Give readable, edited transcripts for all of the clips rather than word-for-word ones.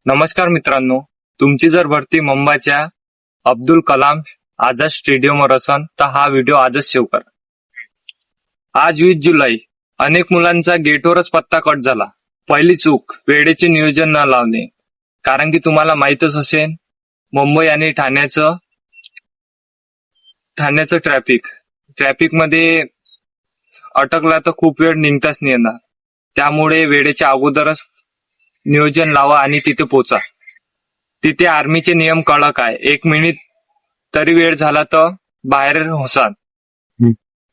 नमस्कार मित्रांनो, तुमची जर भरती मुंबईच्या अब्दुल कलाम आझाद स्टेडियमवर असन तर हा व्हिडिओ आजच सेव्ह करा. आज 20 जुलै. अनेक मुलांचा गेटवरच पत्ता कट झाला. पहिली चूक, वेळेचे नियोजन न लावणे. कारण की तुम्हाला माहीतच असेल मुंबई आणि ठाण्याचं ट्रॅफिकमध्ये अटकला तर खूप वेळ निघताच नाही येणार. त्यामुळे वेळेच्या अगोदरच नियोजन लावा आणि तिथे पोचा. तिथे आर्मीचे नियम कडक आहे. 1 मिनिट तरी वेळ झाला तर बाहेर होसाल.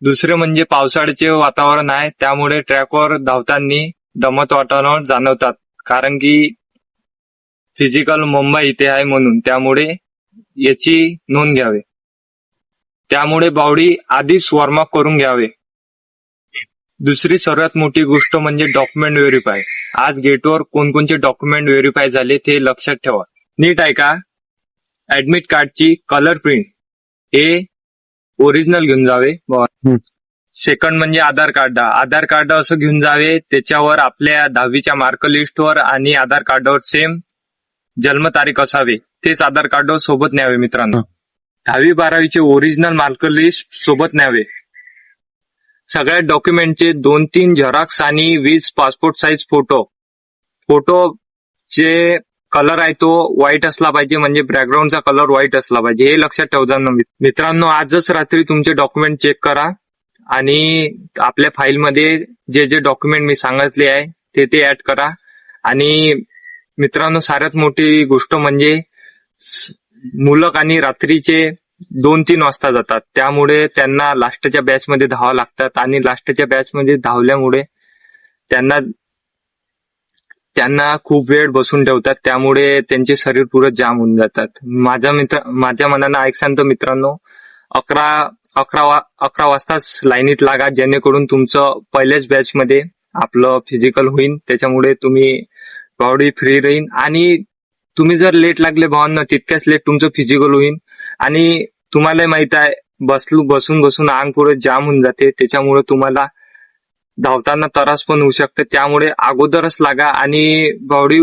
दुसरे म्हणजे पावसाळ्याचे वातावरण आहे, त्यामुळे ट्रॅकवर धावताना दमट वातावरण जाणवतात. कारण की फिजिकल मुंबई इथे आहे म्हणून, त्यामुळे याची नोंद घ्यावे. त्यामुळे बावडी आधीच वॉर्मअप करून घ्यावे. दुसरी सर्वात मोठी गोष्ट म्हणजे डॉक्युमेंट व्हेरीफाय. आज गेटवर कोणकोणते डॉक्युमेंट व्हेरीफाय झाले ते लक्षात ठेवा. नीट ऐका. ऍडमिट कार्डची कलर प्रिंट हे ओरिजिनल घेऊन जावे. सेकंड म्हणजे आधार कार्ड असं घेऊन जावे. त्याच्यावर आपल्या 10वीच्या मार्क लिस्टवर आणि आधार कार्डवर सेम जन्मतारीख असावे. तेच आधार कार्ड सोबत न्यावे मित्रांनो. 10वी-12वीचे ओरिजिनल मार्क लिस्ट सोबत न्यावे. सगळ्या डॉक्युमेंटचे 2-3 झेरॉक्स आणि 20 पासपोर्ट साईज फोटोचे कलर आहे तो व्हाईट असला पाहिजे, म्हणजे बॅकग्राऊंडचा कलर व्हाईट असला पाहिजे. हे लक्षात ठेवा मित्रांनो. आजच रात्री तुमचे डॉक्युमेंट चेक करा आणि आपल्या फाईलमध्ये जे जे डॉक्युमेंट मी सांगितले आहे ते ऍड करा. आणि मित्रांनो, सगळ्यात मोठी गोष्ट म्हणजे मुलं आणि रात्रीचे 2-3 वाजता जातात, त्यामुळे त्यांना लास्टच्या बॅचमध्ये धावावं लागतात आणि लास्टच्या बॅचमध्ये धावल्यामुळे त्यांना खूप वेळ बसून ठेवतात, त्यामुळे त्यांचे शरीर पुरं जाम होऊन जातात. माझ्या मनानं ऐकसान तर मित्रांनो, 11 वाजताच लाईनीत लागा, जेणेकरून तुमचं पहिल्याच बॅचमध्ये आपलं फिजिकल होईल. त्याच्यामुळे तुम्ही बॉडी फ्री राहील आणि तुम्ही जर लेट लागले भावांना, तितक्याच लेट तुमचं फिजिकल होईल. आणि तुम्हाला माहित आहे, बसून अंग पुढे जाम होऊन जाते, त्याच्यामुळे तुम्हाला धावताना त्रास पण होऊ शकते. त्यामुळे अगोदरच लागा आणि बॉडी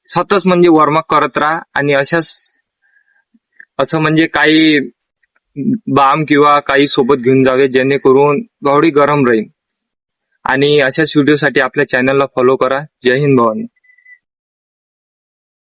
सतत म्हणजे वॉर्मअप करत राहा. आणि असं म्हणजे काही बाम किंवा काही सोबत घेऊन जावे, जेणेकरून बॉडी गरम राहील. आणि अशाच व्हिडिओसाठी आपल्या चॅनलला फॉलो करा. जय हिंद भावांनो.